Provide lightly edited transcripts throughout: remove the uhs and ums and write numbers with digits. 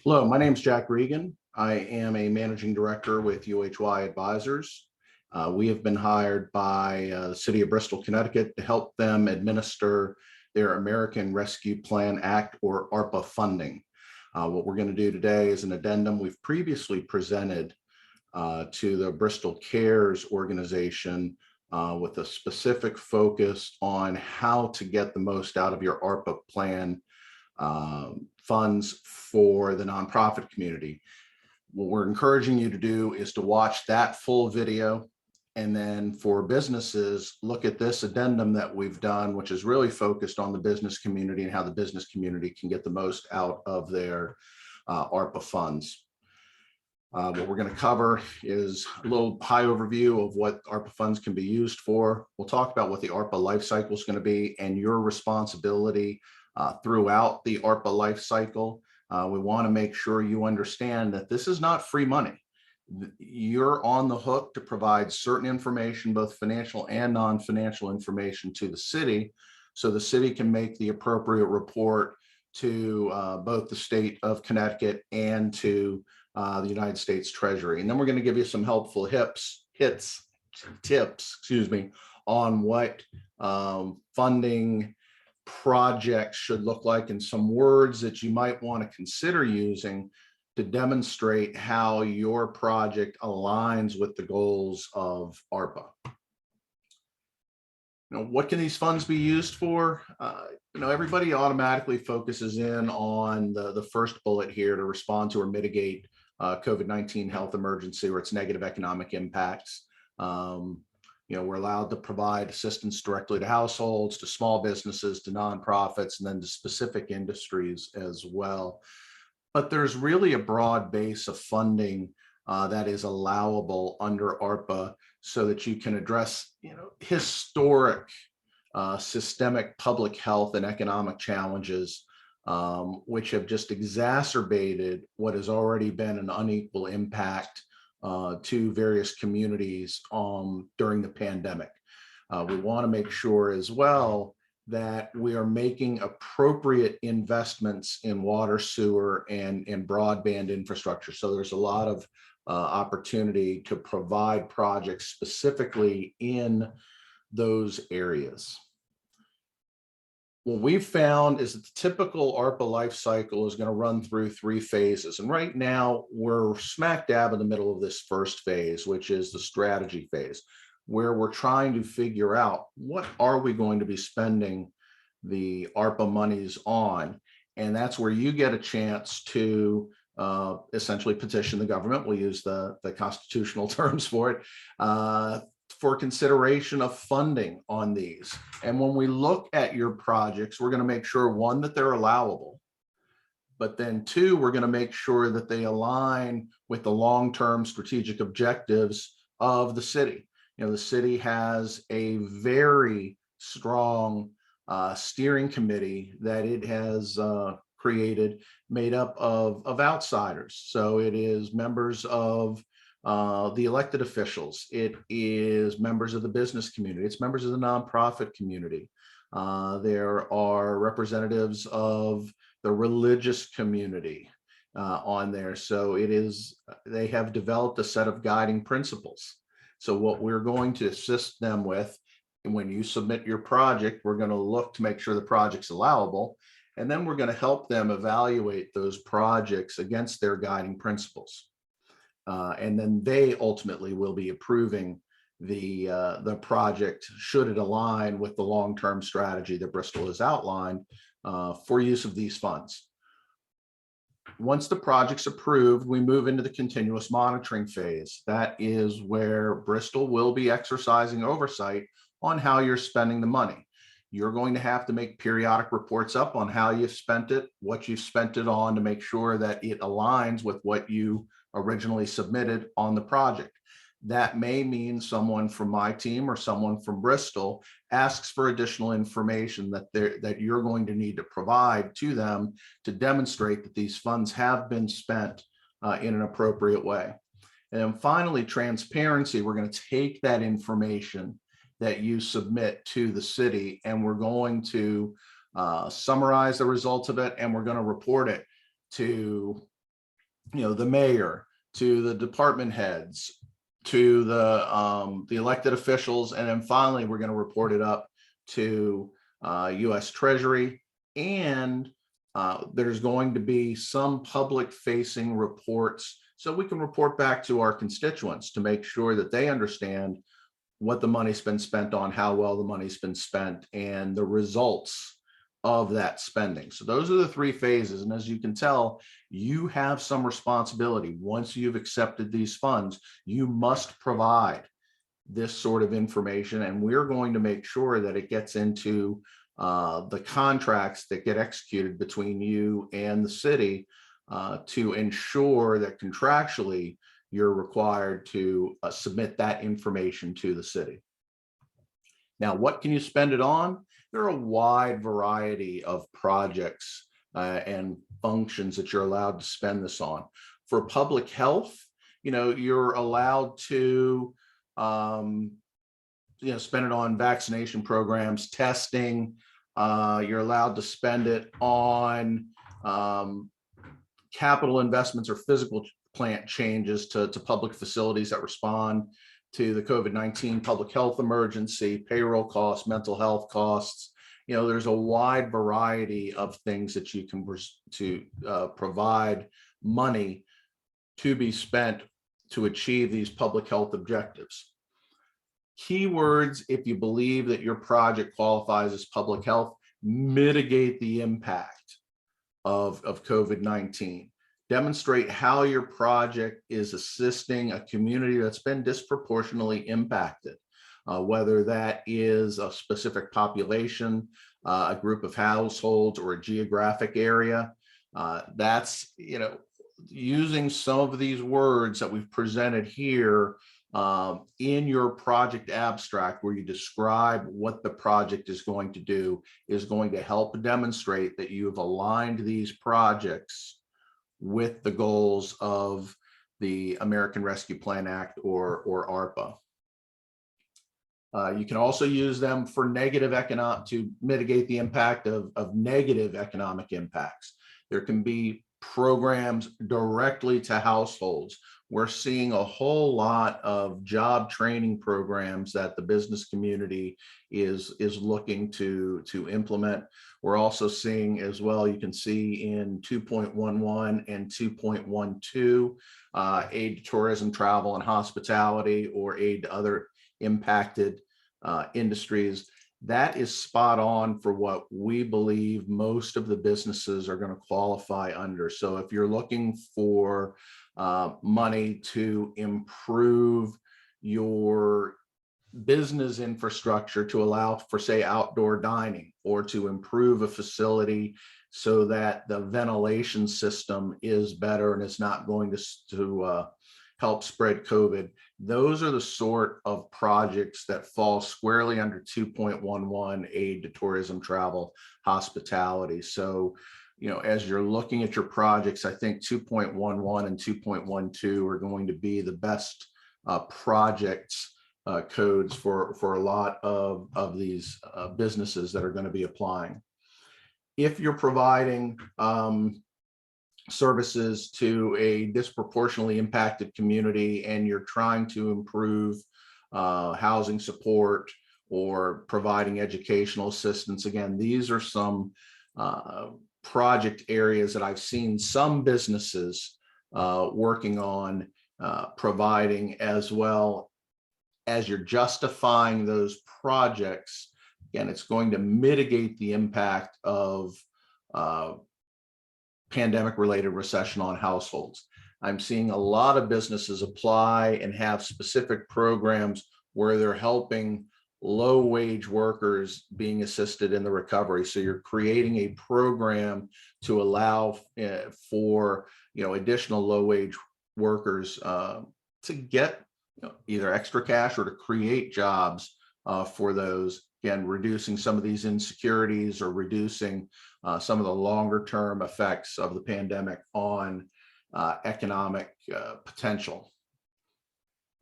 Hello, my name is Jack Regan. I am a managing director with UHY Advisors. We have been hired by the city of Bristol, Connecticut to help them administer their American Rescue Plan Act, or ARPA funding. What we're going to do today is an addendum we've previously presented to the Bristol Cares organization with a specific focus on how to get the most out of your ARPA plan funds for the nonprofit community. What we're encouraging you to do is to watch that full video, and then for businesses, look at this addendum that we've done, which is really focused on the business community and how the business community can get the most out of their ARPA funds. What we're going to cover is a little high overview of what ARPA funds can be used for. We'll talk about what the ARPA life cycle is going to be and your responsibility throughout the ARPA life cycle. We want to make sure you understand that this is not free money. You're on the hook to provide certain information, both financial and non-financial information, to the city, so the city can make the appropriate report to both the state of Connecticut and to the United States Treasury. And then we're going to give you some helpful tips, on what funding projects should look like, and some words that you might want to consider using to demonstrate how your project aligns with the goals of ARPA. What can these funds be used for? Everybody automatically focuses in on the first bullet here, to respond to or mitigate COVID-19 health emergency or its negative economic impacts. We're allowed to provide assistance directly to households, to small businesses, to nonprofits, and then to specific industries as well. But there's really a broad base of funding that is allowable under ARPA, so that you can address, historic systemic public health and economic challenges, which have just exacerbated what has already been an unequal impact to various communities during the pandemic. We want to make sure as well that we are making appropriate investments in water, sewer, and broadband infrastructure. So there's a lot of opportunity to provide projects specifically in those areas. What we've found is that the typical ARPA life cycle is going to run through 3 phases. And right now we're smack dab in the middle of this first phase, which is the strategy phase, where we're trying to figure out what are we going to be spending the ARPA monies on. And that's where you get a chance to essentially petition the government. We'll use the constitutional terms for it, for consideration of funding on these. And when we look at your projects, we're going to make sure, 1, that they're allowable, but then 2, we're going to make sure that they align with the long-term strategic objectives of the city. The city has a very strong steering committee that it has created, made up of outsiders. So it is members of the elected officials, it is members of the business community, it's members of the nonprofit community. There are representatives of the religious community on there. So they have developed a set of guiding principles. So what we're going to assist them with, and when you submit your project, we're going to look to make sure the project's allowable, and then we're going to help them evaluate those projects against their guiding principles. And then they ultimately will be approving the project, should it align with the long-term strategy that Bristol has outlined for use of these funds. Once the project's approved, we move into the continuous monitoring phase. That is where Bristol will be exercising oversight on how you're spending the money. You're going to have to make periodic reports up on how you've spent it, what you've spent it on, to make sure that it aligns with what you originally submitted on the project. That may mean someone from my team or someone from Bristol asks for additional information that you're going to need to provide to them to demonstrate that these funds have been spent in an appropriate way. And then finally, transparency. We're going to take that information that you submit to the city, and we're going to summarize the results of it, and we're going to report it to the mayor, to the department heads, to the elected officials, and then finally we're going to report it up to U.S. Treasury, and there's going to be some public-facing reports so we can report back to our constituents to make sure that they understand what the money's been spent on, how well the money's been spent, and the results of that spending. So those are the three phases. And as you can tell, you have some responsibility. Once you've accepted these funds, you must provide this sort of information, and we're going to make sure that it gets into the contracts that get executed between you and the city to ensure that contractually you're required to submit that information to the city. Now, what can you spend it on? There are a wide variety of projects and functions that you're allowed to spend this on. For public health, you're allowed to spend it on vaccination programs, testing. You're allowed to spend it on capital investments or physical plant changes to public facilities that respond to the COVID-19 public health emergency, payroll costs, mental health costs. There's a wide variety of things that you can provide money to be spent to achieve these public health objectives. Keywords, if you believe that your project qualifies as public health: mitigate the impact of COVID-19. Demonstrate how your project is assisting a community that's been disproportionately impacted, whether that is a specific population, a group of households, or a geographic area. That's, using some of these words that we've presented here in your project abstract, where you describe what the project is going to do, is going to help demonstrate that you have aligned these projects with the goals of the American Rescue Plan Act or ARPA. You can also use them for to mitigate the impact of negative economic impacts. There can be programs directly to households. We're seeing a whole lot of job training programs that the business community is looking to implement. We're also seeing as well, you can see in 2.11 and 2.12, aid to tourism, travel, and hospitality, or aid to other impacted industries. That is spot on for what we believe most of the businesses are going to qualify under. So if you're looking for money to improve your business infrastructure to allow for, say, outdoor dining, or to improve a facility so that the ventilation system is better and is not going to help spread COVID, those are the sort of projects that fall squarely under 2.11, aid to tourism, travel, hospitality. So, as you're looking at your projects, I think 2.11 and 2.12 are going to be the best projects codes for a lot of these businesses that are going to be applying. If you're providing services to a disproportionately impacted community and you're trying to improve housing support or providing educational assistance, again, these are some project areas that I've seen some businesses working on providing, as well as you're justifying those projects. Again, it's going to mitigate the impact of pandemic-related recession on households. I'm seeing a lot of businesses apply and have specific programs where they're helping low-wage workers being assisted in the recovery. So you're creating a program to allow for additional low-wage workers to get either extra cash or to create jobs for those. Again, reducing some of these insecurities or reducing some of the longer term effects of the pandemic on economic potential.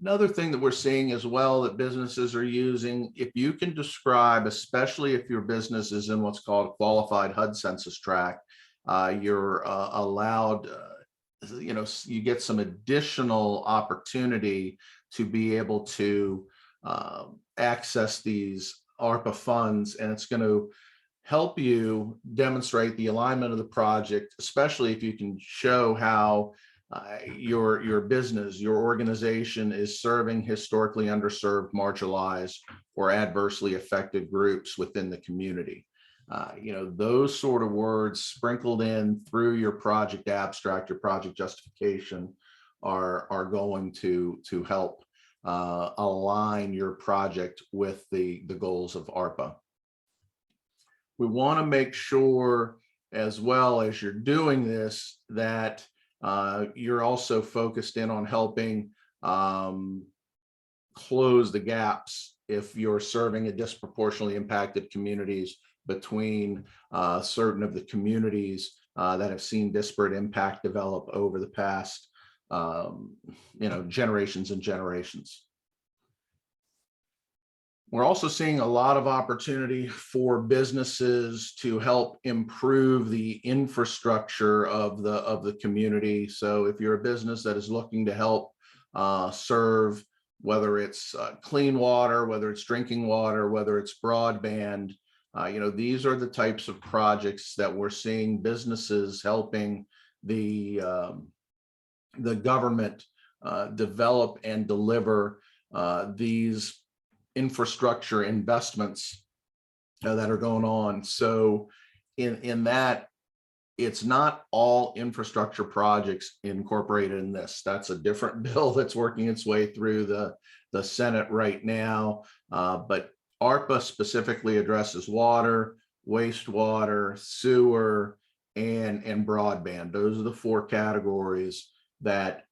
Another thing that we're seeing as well that businesses are using, if you can describe, especially if your business is in what's called a qualified HUD census tract, you're allowed you get some additional opportunity to be able to access these ARPA funds, and it's going to help you demonstrate the alignment of the project, especially if you can show how your business, your organization is serving historically underserved, marginalized, or adversely affected groups within the community. Those sort of words sprinkled in through your project abstract, your project justification, are going to help align your project with the goals of ARPA. We want to make sure, as well as you're doing this, that you're also focused in on helping close the gaps if you're serving a disproportionately impacted communities between certain of the communities that have seen disparate impact develop over the past generations and generations. We're also seeing a lot of opportunity for businesses to help improve the infrastructure of the community. So if you're a business that is looking to help serve, whether it's clean water, whether it's drinking water, whether it's broadband, these are the types of projects that we're seeing businesses helping the government develop and deliver these infrastructure investments that are going on. So in that, it's not all infrastructure projects incorporated in this. That's a different bill that's working its way through the Senate right now. But ARPA specifically addresses water, wastewater, sewer, and broadband. Those are the four categories that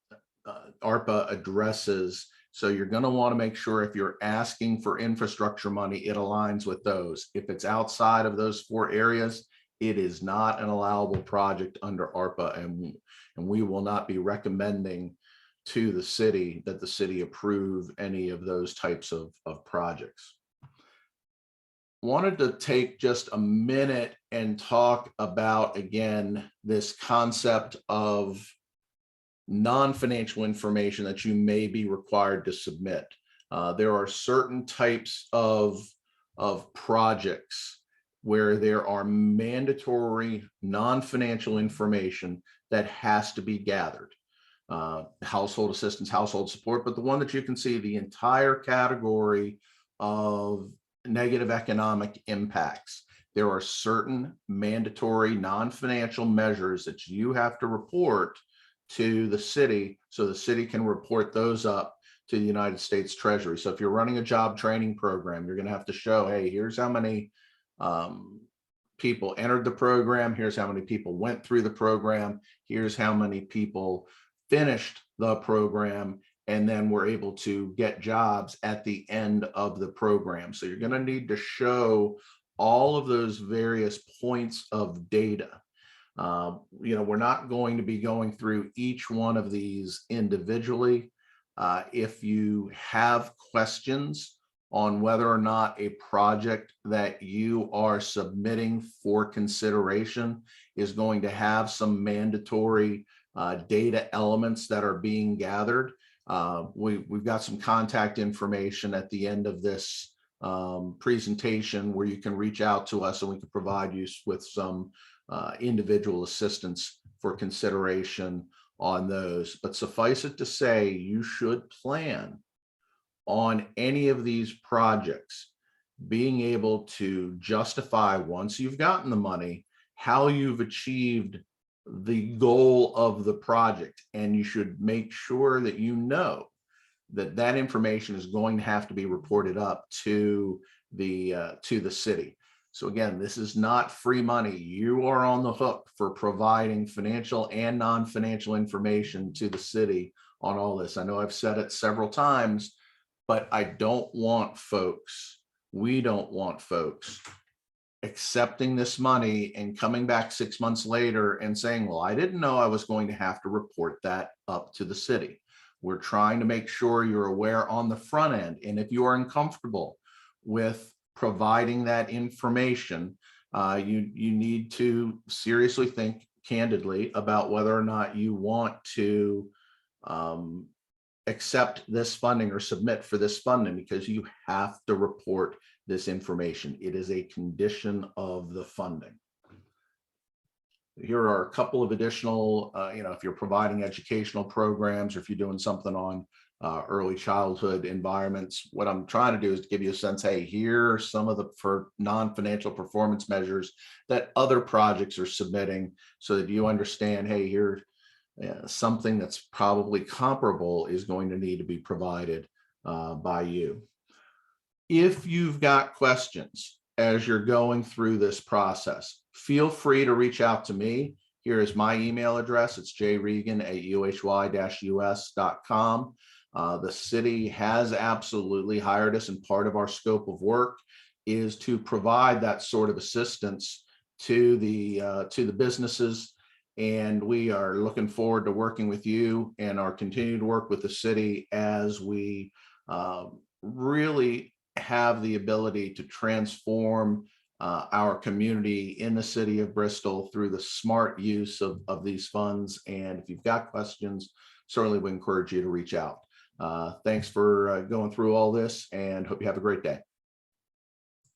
ARPA addresses. So you're going to want to make sure if you're asking for infrastructure money, it aligns with those. If it's outside of those four areas, it is not an allowable project under ARPA, and we will not be recommending to the city that the city approve any of those types of projects. Wanted to take just a minute and talk about, again, this concept of non-financial information that you may be required to submit. There are certain types of projects where there are mandatory non-financial information that has to be gathered. Household assistance, household support, but the one that you can see, the entire category of negative economic impacts. There are certain mandatory non-financial measures that you have to report to the city, so the city can report those up to the United States Treasury. So if you're running a job training program, you're going to have to show, hey, here's how many people entered the program, here's how many people went through the program, here's how many people finished the program, and then were able to get jobs at the end of the program. So you're going to need to show all of those various points of data. We're not going to be going through each one of these individually. If you have questions on whether or not a project that you are submitting for consideration is going to have some mandatory data elements that are being gathered, we've got some contact information at the end of this presentation where you can reach out to us and we can provide you with some individual assistance for consideration on those. But suffice it to say, you should plan on any of these projects being able to justify, once you've gotten the money, how you've achieved the goal of the project. And you should make sure that you know that that information is going to have to be reported up to the city. So again, this is not free money. You are on the hook for providing financial and non-financial information to the city on all this. I know I've said it several times, but I don't want folks, we don't want folks accepting this money and coming back 6 months later and saying, well, I didn't know I was going to have to report that up to the city. We're trying to make sure you're aware on the front end. And if you are uncomfortable with providing that information, you need to seriously think, candidly about whether or not you want to accept this funding or submit for this funding, because you have to report this information. It is a condition of the funding. Here are a couple of additional, if you're providing educational programs or if you're doing something on early childhood environments, what I'm trying to do is to give you a sense, hey, here are some of the non-financial performance measures that other projects are submitting, so that you understand, hey, here, something that's probably comparable is going to need to be provided by you. If you've got questions as you're going through this process, feel free to reach out to me. Here is my email address. It's jregan@uhy-us.com. The city has absolutely hired us, and part of our scope of work is to provide that sort of assistance to the businesses. And we are looking forward to working with you and are continuing to work with the city as we really have the ability to transform our community in the city of Bristol through the smart use of these funds. And if you've got questions, certainly we encourage you to reach out. Thanks for going through all this, and hope you have a great day.